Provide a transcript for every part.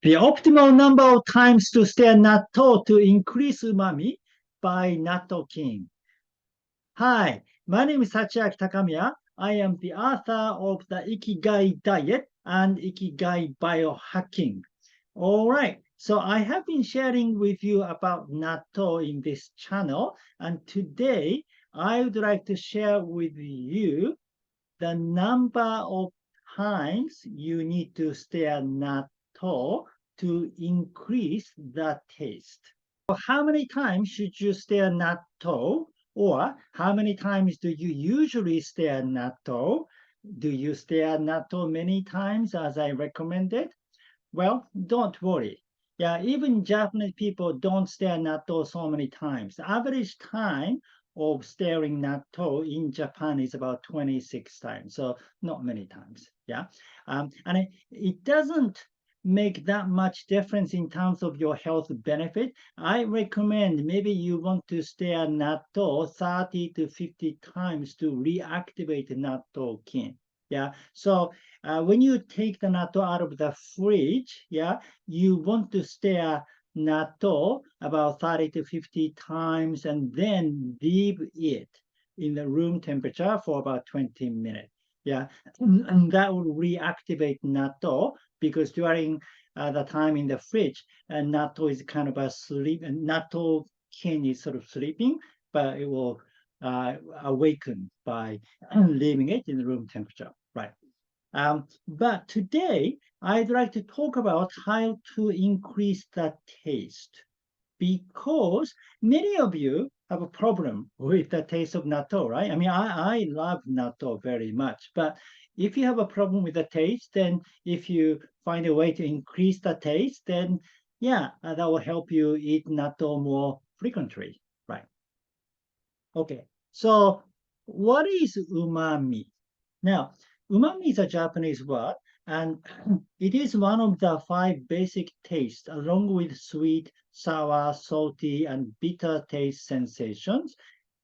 The optimal number of times to stir natto to increase umami by Natto King. Hi, my name is Sachiaki Takamiya. I am the author of the Ikigai Diet and Ikigai Bio-Hacking. All right, so I have been sharing with you about natto in this channel, and today I would like to share with you the number of times you need to stir natto to increase the taste. How many times should you stir natto? Or how many times do you usually stir natto? Do you stir natto many times as I recommended? Well, don't worry. Yeah, even Japanese people don't stir natto so many times. The average time of stirring natto in Japan is about 26 times, so not many times. Yeah, and it doesn't make that much difference in terms of your health benefit. I recommend maybe you want to stir natto 30 to 50 times to reactivate natto kin. Yeah, so when you take the natto out of the fridge, yeah, you want to stir natto about 30 to 50 times and then leave it in the room temperature for about 20 minutes. Yeah, and that will reactivate natto because during the time in the fridge, natto is kind of a sleep, and natto kin is sort of sleeping, but it will awaken by leaving it in the room temperature, right? But today, I'd like to talk about how to increase the taste because many of you have a problem with the taste of natto, right? I mean, I love natto very much, but if you have a problem with the taste, then if you find a way to increase the taste, then yeah, that will help you eat natto more frequently, right? Okay, so what is umami? Now, umami is a Japanese word, and it is one of the five basic tastes, along with sweet, sour, salty, and bitter taste sensations.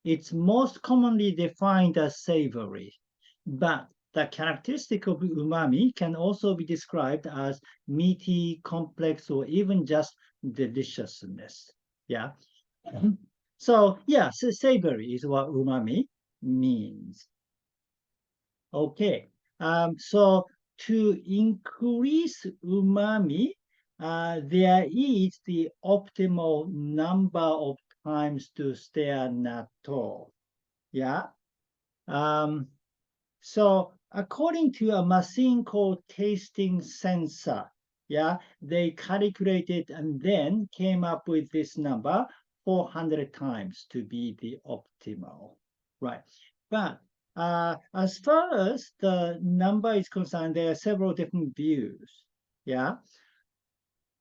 It's most commonly defined as savory, but the characteristic of umami can also be described as meaty, complex, or even just deliciousness. Yeah. So, yeah, so savory is what umami means. Okay, so to increase umami, there is the optimal number of times to stir natto. Yeah. So according to a machine called tasting sensor, yeah, they calculated and then came up with this number 400 times to be the optimal, right? But as far as the number is concerned, there are several different views. Yeah.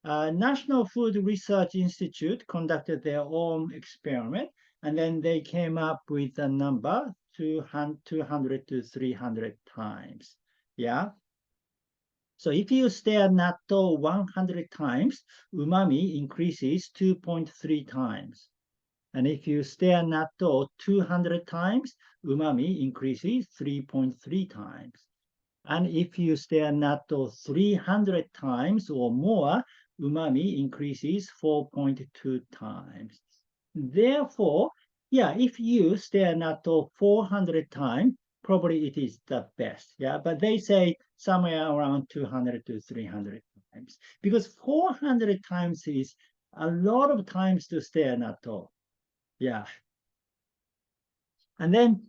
National Food Research Institute conducted their own experiment, and then they came up with a number 200 to 300 times. Yeah. So if you stir natto 100 times, umami increases 2.3 times. And if you stir natto 200 times, umami increases 3.3 times. And if you stir natto 300 times or more, umami increases 4.2 times. Therefore, yeah, if you stir natto 400 times, probably it is the best. Yeah, but they say somewhere around 200 to 300 times because 400 times is a lot of times to stir natto. Yeah. And then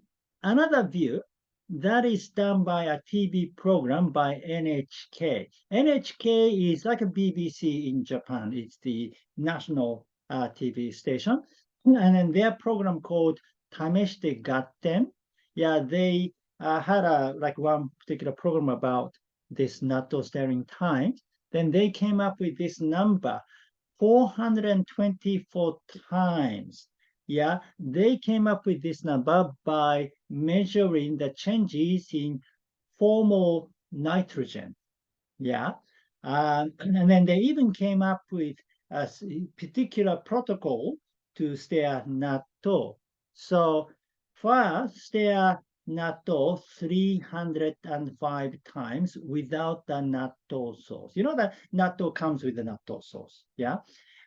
another view that is done by a TV program by NHK. NHK is like a BBC in Japan. It's the national TV station. And then their program called Tameshite Gatten. Yeah, they had like one particular program about this natto stirring time. Then they came up with this number, 424 times. Yeah, they came up with this number by measuring the changes in formal nitrogen. Yeah, and then they even came up with a particular protocol to stir natto. So first, stir natto 305 times without the natto sauce. You know that natto comes with the natto sauce, yeah?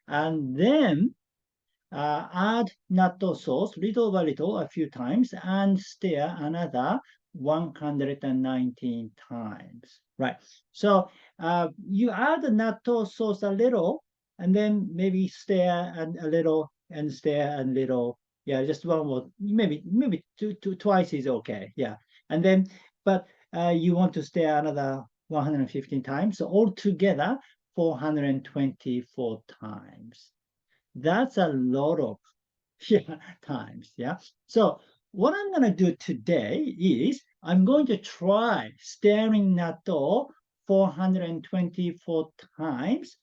And then add natto sauce little by little a few times and stir another 119 times. Right. So you add the natto sauce a little and then maybe stir a little and stir a little. Yeah, just one more, maybe twice is okay. Yeah. And then, but you want to stir another 115 times. So altogether 424 times. That's a lot of yeah, times. Yeah. So what I'm going to do today is I'm going to try stirring natto 424 times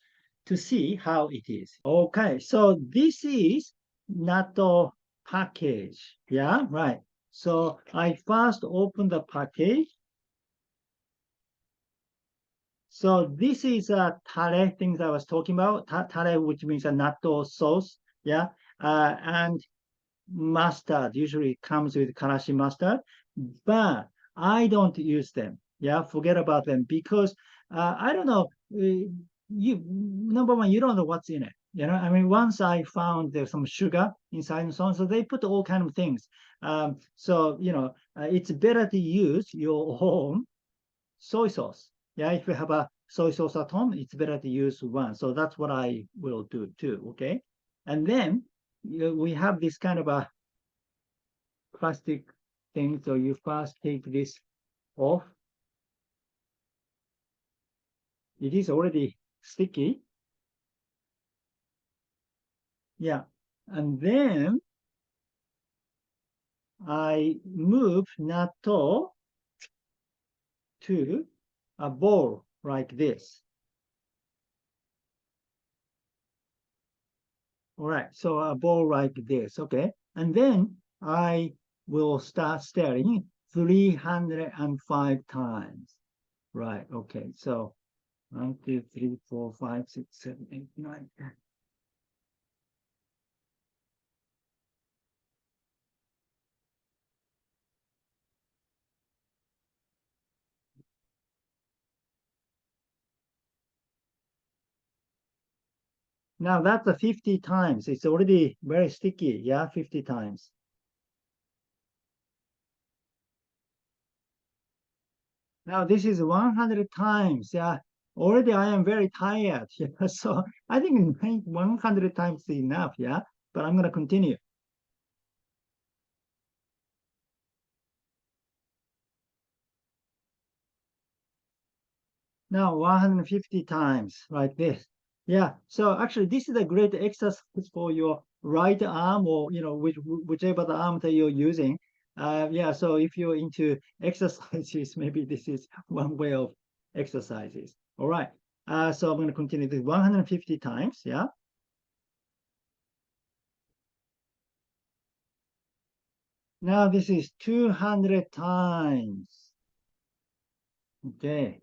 to see how it is. Okay. So this is natto package. Yeah. Right. So I first open the package. So this is a tare things I was talking about. Tare, which means a natto sauce. Yeah. And mustard usually comes with karashi mustard, but I don't use them. Yeah, forget about them because I don't know. You number one, you don't know what's in it. You know, I mean, once I found there's some sugar inside and so on, so they put all kind of things. So you know, it's better to use your own soy sauce. Yeah, if you have a soy sauce at home, it's better to use one. So that's what I will do too. Okay, and then we have this kind of a plastic thing. So you first take this off. It is already sticky. Yeah. And then I move natto to a bowl like this. All right. So a bowl like this. Okay. And then I will start stirring 305 times. Right. Okay. So 1, 2, 3, 4, 5, 6, 7, 8, 9, 10. Now that's a 50 times. It's already very sticky. Yeah, 50 times. Now this is 100 times. Yeah, already I am very tired. Yeah, so I think 100 times is enough. Yeah, but I'm going to continue. Now 150 times like this. Yeah, so actually this is a great exercise for your right arm or, you know, whichever the arm that you're using. Yeah, so if you're into exercises, maybe this is one way of exercises. All right. So I'm going to continue this 150 times. Yeah. Now this is 200 times. Okay.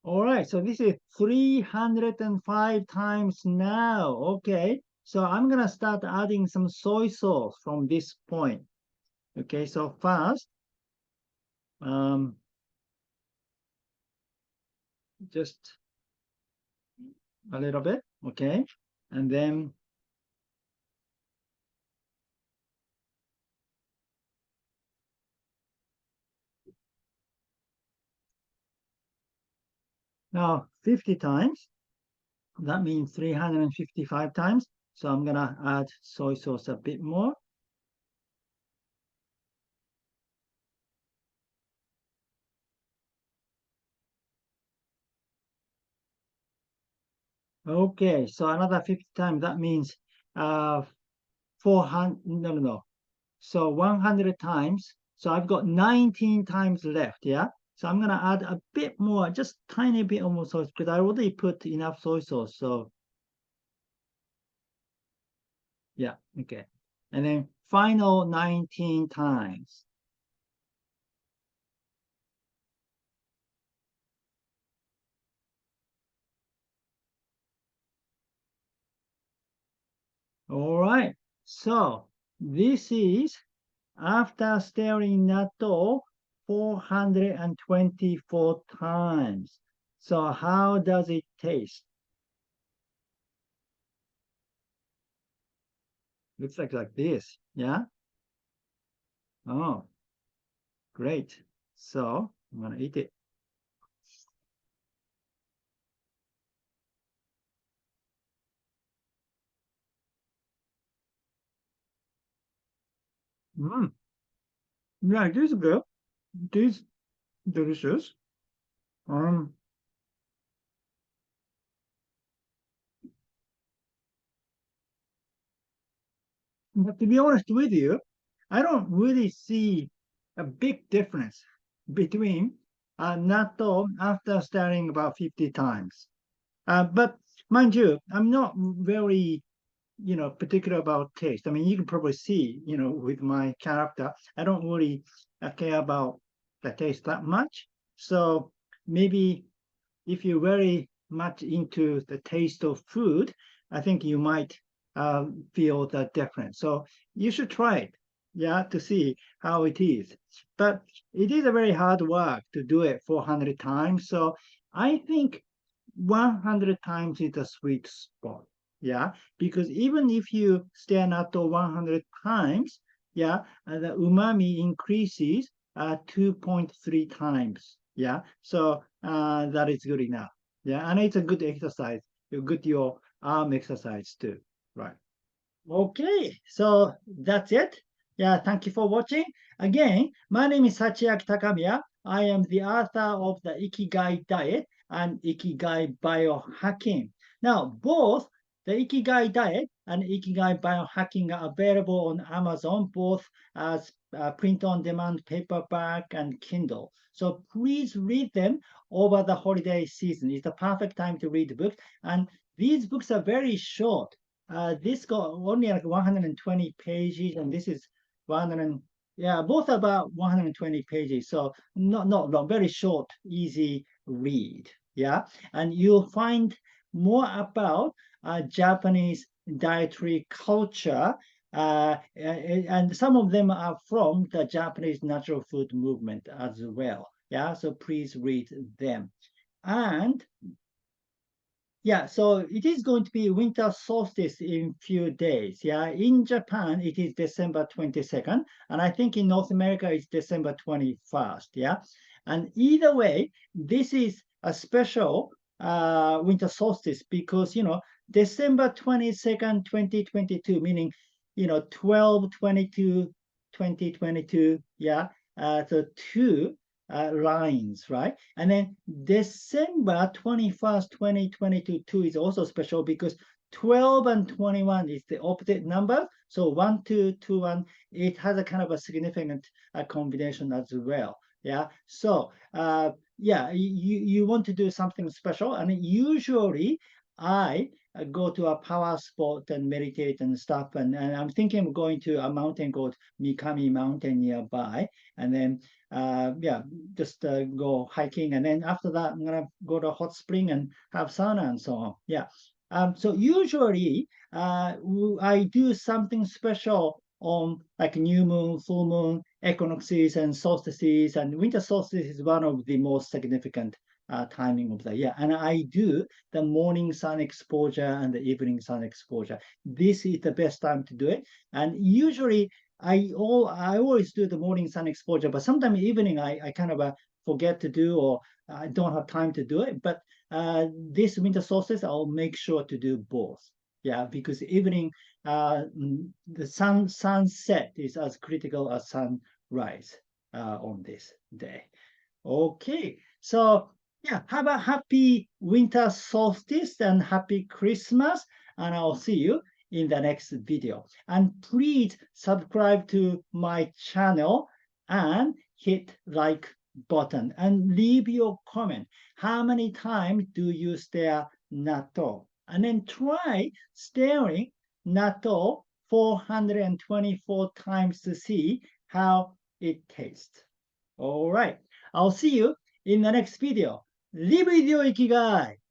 All right, so this is 305 times now. Okay, so I'm gonna start adding some soy sauce from this point. Okay, so first, um, just a little bit. Okay, and then now 50 times. That means 355 times. So I'm gonna add soy sauce a bit more. Okay, so another 50 times. That means 400. No. So 100 times. So I've got 19 times left. Yeah. So I'm gonna add a bit more, just tiny bit more sauce because I already put enough soy sauce. So yeah, okay. And then final 19 times. All right. So this is after stirring natto 424 times. So how does it taste? Looks like this. Yeah. Oh, great. So I'm gonna eat it. Mm. Yeah, it is good. It is delicious. Um, but to be honest with you, I don't really see a big difference between natto after stirring about 50 times. But mind you, I'm not very, particular about taste. I mean, you can probably see, with my character, I don't really care about the taste that much. So maybe if you're very much into the taste of food, I think you might feel the difference. So you should try it, yeah, to see how it is. But it is a very hard work to do it 400 times. So I think 100 times is a sweet spot, yeah, because even if you stay natto 100 times, yeah, the umami increases 2.3 times. Yeah, so that is good enough. Yeah, and it's a good exercise. You good your arm exercise too. Right. Okay, so that's it. Yeah, thank you for watching. Again, my name is Sachiaki Takamiya. I am the author of the Ikigai Diet and Ikigai Bio-Hacking. Now, both the Ikigai Diet and Ikigai Bio-Hacking are available on Amazon, both as print-on-demand paperback and Kindle. So please read them over the holiday season. It's the perfect time to read the books. And these books are very short. This got only like 120 pages, and this is 100. Yeah, both about 120 pages. So not very short, easy read. Yeah, and you'll find more about Japanese dietary culture, and some of them are from the Japanese natural food movement as well. Yeah, so please read them. And yeah, so it is going to be winter solstice in few days. Yeah, in Japan it is December 22nd, and I think in North America it's December 21st. Yeah, and either way, this is a special winter solstice because December 22nd, 2022, meaning 12/22, 2022. Yeah, so two lines, right? And then December 21st, 2022 is also special because 12 and 21 is the opposite number. So 1, 2, 2, 1, it has a kind of a significant combination as well. Yeah. So yeah, you want to do something special. And usually I go to a power spot and meditate and stuff. And I'm thinking of going to a mountain called Mikami Mountain nearby. And then yeah, just go hiking, and then after that, I'm gonna go to a hot spring and have sauna and so on. Yeah. So usually, I do something special on like new moon, full moon, equinoxes, and solstices. And winter solstice is one of the most significant timing of the year. And I do the morning sun exposure and the evening sun exposure. This is the best time to do it. And usually I always do the morning sun exposure, but sometimes evening I kind of forget to do, or I don't have time to do it. But this winter solstice I'll make sure to do both. Yeah, because evening the sunset is as critical as sunrise on this day. Okay, so yeah, have a happy winter solstice and happy Christmas, and I'll see you in the next video. And please subscribe to my channel and hit like button and leave your comment. How many times do you stare natto? And then try staring natto 424 times to see how it tastes. All right. I'll see you in the next video. Live with your Ikigai.